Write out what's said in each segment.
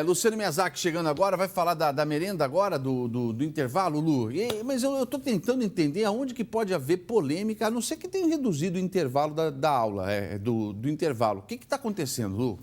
Luciano Miyazaki chegando agora, vai falar da merenda agora, do intervalo, Lu. Mas eu estou tentando entender aonde que pode haver polêmica, a não ser que tenha reduzido o intervalo da aula, do intervalo. O que está acontecendo, Lu?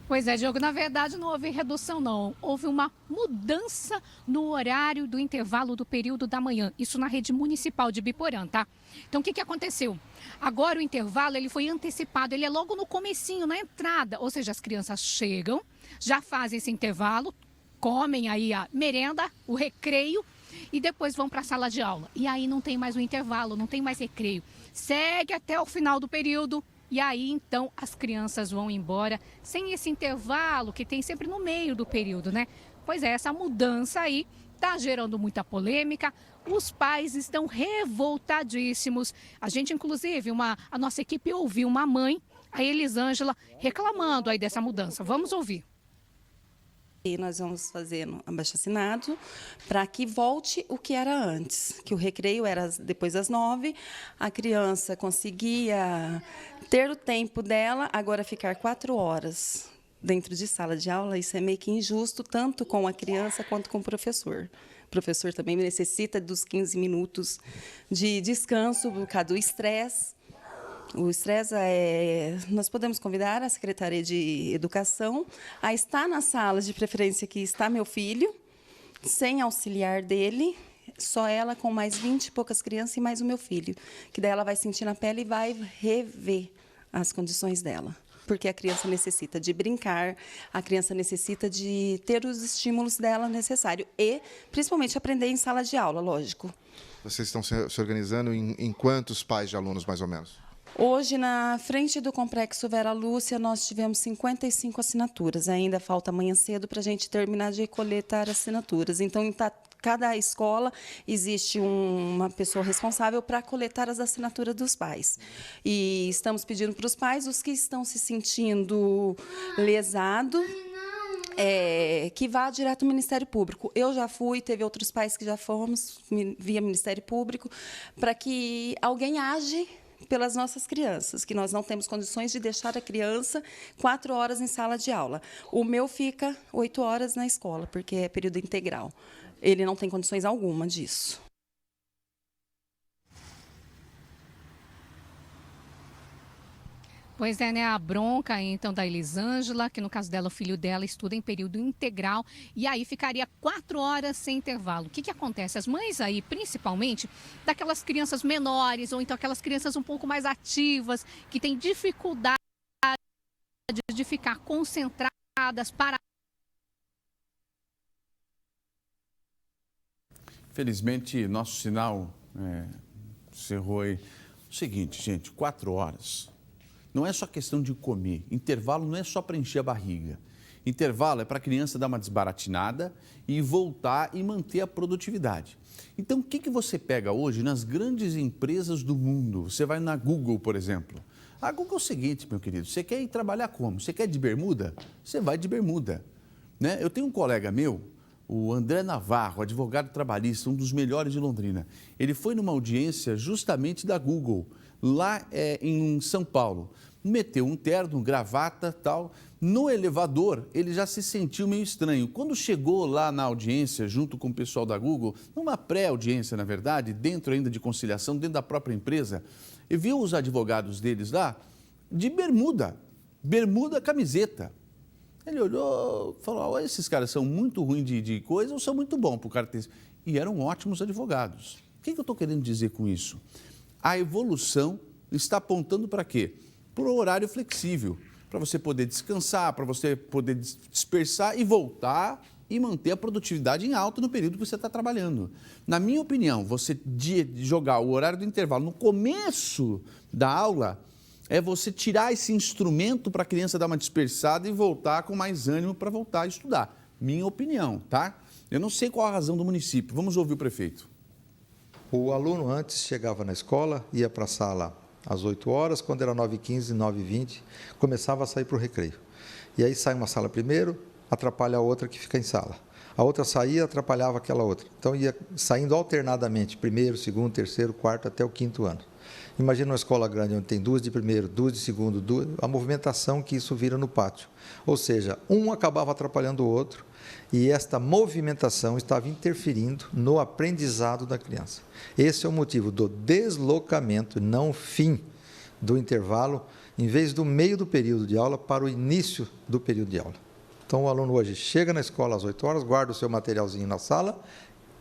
Pois é, Diogo, na verdade não houve redução não, houve uma mudança no horário do intervalo do período da manhã, isso na rede municipal de Biporã, tá? Então o que aconteceu? Agora o intervalo ele foi antecipado, ele é logo no comecinho, na entrada, ou seja, as crianças chegam, já fazem esse intervalo, comem aí a merenda, o recreio e depois vão para a sala de aula. E aí não tem mais o intervalo, não tem mais recreio, segue até o final do período. E aí, então, as crianças vão embora sem esse intervalo que tem sempre no meio do período, né? Pois é, essa mudança aí está gerando muita polêmica. Os pais estão revoltadíssimos. A gente, inclusive, a nossa equipe ouviu uma mãe, a Elisângela, reclamando aí dessa mudança. Vamos ouvir. E nós vamos fazer um abaixo-assinado para que volte o que era antes, que o recreio era depois das 9, a criança conseguia ter o tempo dela, agora ficar 4 horas dentro de sala de aula, isso é meio que injusto, tanto com a criança quanto com o professor. O professor também necessita dos 15 minutos de descanso por causa do estresse. O estresse nós podemos convidar a Secretaria de Educação a estar na sala, de preferência que está meu filho, sem auxiliar dele, só ela com mais 20 e poucas crianças e mais o meu filho, que daí ela vai sentir na pele e vai rever as condições dela. Porque a criança necessita de brincar, a criança necessita de ter os estímulos dela necessários e, principalmente, aprender em sala de aula, lógico. Vocês estão se organizando em quantos pais de alunos, mais ou menos? Hoje, na frente do Complexo Vera Lúcia, nós tivemos 55 assinaturas. Ainda falta amanhã cedo para a gente terminar de coletar assinaturas. Então, em cada escola existe uma pessoa responsável para coletar as assinaturas dos pais. E estamos pedindo para os pais, os que estão se sentindo lesados, que vá direto ao Ministério Público. Eu já fui, teve outros pais que já fomos via Ministério Público, para que alguém age pelas nossas crianças, que nós não temos condições de deixar a criança 4 horas em sala de aula. O meu fica 8 horas na escola, porque é período integral. Ele não tem condições alguma disso. Pois é, né? A bronca, então, da Elisângela, que no caso dela, o filho dela estuda em período integral, e aí ficaria 4 horas sem intervalo. O que acontece? As mães aí, principalmente, daquelas crianças menores, ou então aquelas crianças um pouco mais ativas, que têm dificuldade de ficar concentradas, paradas. Felizmente, nosso sinal cerrou aí. O seguinte, gente, 4 horas. Não é só questão de comer. Intervalo não é só para encher a barriga. Intervalo é para a criança dar uma desbaratinada e voltar e manter a produtividade. Então, o que você pega hoje nas grandes empresas do mundo? Você vai na Google, por exemplo. A Google é o seguinte, meu querido, você quer ir trabalhar como? Você quer ir de bermuda? Você vai de bermuda. Né? Eu tenho um colega meu, o André Navarro, advogado trabalhista, um dos melhores de Londrina. Ele foi numa audiência justamente da Google, lá em São Paulo. Meteu um terno, gravata, tal. No elevador, ele já se sentiu meio estranho. Quando chegou lá na audiência, junto com o pessoal da Google, numa pré-audiência, na verdade, dentro ainda de conciliação, dentro da própria empresa, e viu os advogados deles lá de bermuda, camiseta. Ele olhou, falou, oh, esses caras são muito ruins de coisa ou são muito bons para o cara ter isso? E eram ótimos advogados. O que eu estou querendo dizer com isso? A evolução está apontando para quê? Para o horário flexível, para você poder descansar, para você poder dispersar e voltar e manter a produtividade em alta no período que você está trabalhando. Na minha opinião, você jogar o horário do intervalo no começo da aula é você tirar esse instrumento para a criança dar uma dispersada e voltar com mais ânimo para voltar a estudar. Minha opinião, tá? Eu não sei qual a razão do município. Vamos ouvir o prefeito. O aluno antes chegava na escola, ia para a sala às 8 horas, quando era 9h15, 9h20, começava a sair para o recreio. E aí sai uma sala primeiro, atrapalha a outra que fica em sala. A outra saía, atrapalhava aquela outra. Então ia saindo alternadamente, primeiro, segundo, terceiro, quarto, até o 5º ano. Imagina uma escola grande onde tem 2 de primeiro, 2 de segundo, a movimentação que isso vira no pátio. Ou seja, um acabava atrapalhando o outro e esta movimentação estava interferindo no aprendizado da criança. Esse é o motivo do deslocamento, não fim do intervalo, em vez do meio do período de aula para o início do período de aula. Então, o aluno hoje chega na escola às 8 horas, guarda o seu materialzinho na sala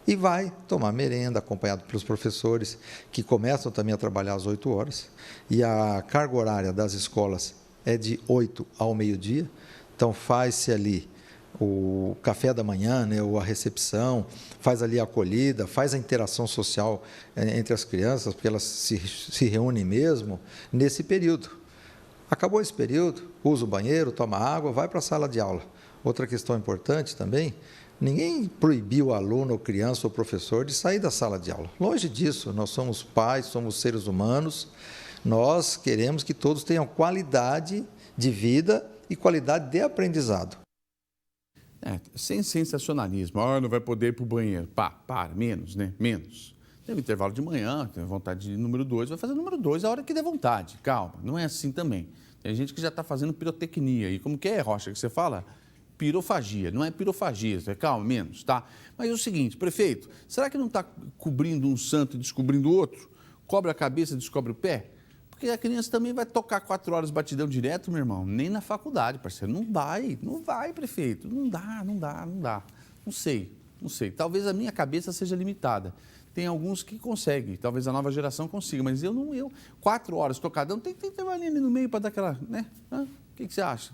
e vai tomar merenda, acompanhado pelos professores, que começam também a trabalhar às 8 horas. E a carga horária das escolas é de 8 ao meio-dia. Então, faz-se ali o café da manhã, né, ou a recepção, faz ali a acolhida, faz a interação social entre as crianças, porque elas se reúnem mesmo nesse período. Acabou esse período, usa o banheiro, toma água, vai para a sala de aula. Outra questão importante também, ninguém proibiu o aluno, ou criança, ou professor de sair da sala de aula. Longe disso, nós somos pais, somos seres humanos, nós queremos que todos tenham qualidade de vida e qualidade de aprendizado. Sem sensacionalismo. Não vai poder ir para o banheiro. Menos, né? Menos. Teve intervalo de manhã, tem vontade de número 2, vai fazer número 2 a hora que der vontade. Calma, não é assim também. Tem gente que já está fazendo pirotecnia. E como que é, Rocha, que você fala? Pirofagia. Não é pirofagia, calma, menos, tá? Mas é o seguinte, prefeito, será que não está cobrindo um santo e descobrindo outro? Cobre a cabeça e descobre o pé? Porque a criança também vai tocar 4 horas batidão direto, meu irmão. Nem na faculdade, parceiro. Não vai, prefeito. Não dá. Não sei. Talvez a minha cabeça seja limitada. Tem alguns que conseguem, talvez a nova geração consiga, mas eu 4 horas tocadão, tem que ter uma linha ali no meio para dar aquela, né? O que você acha?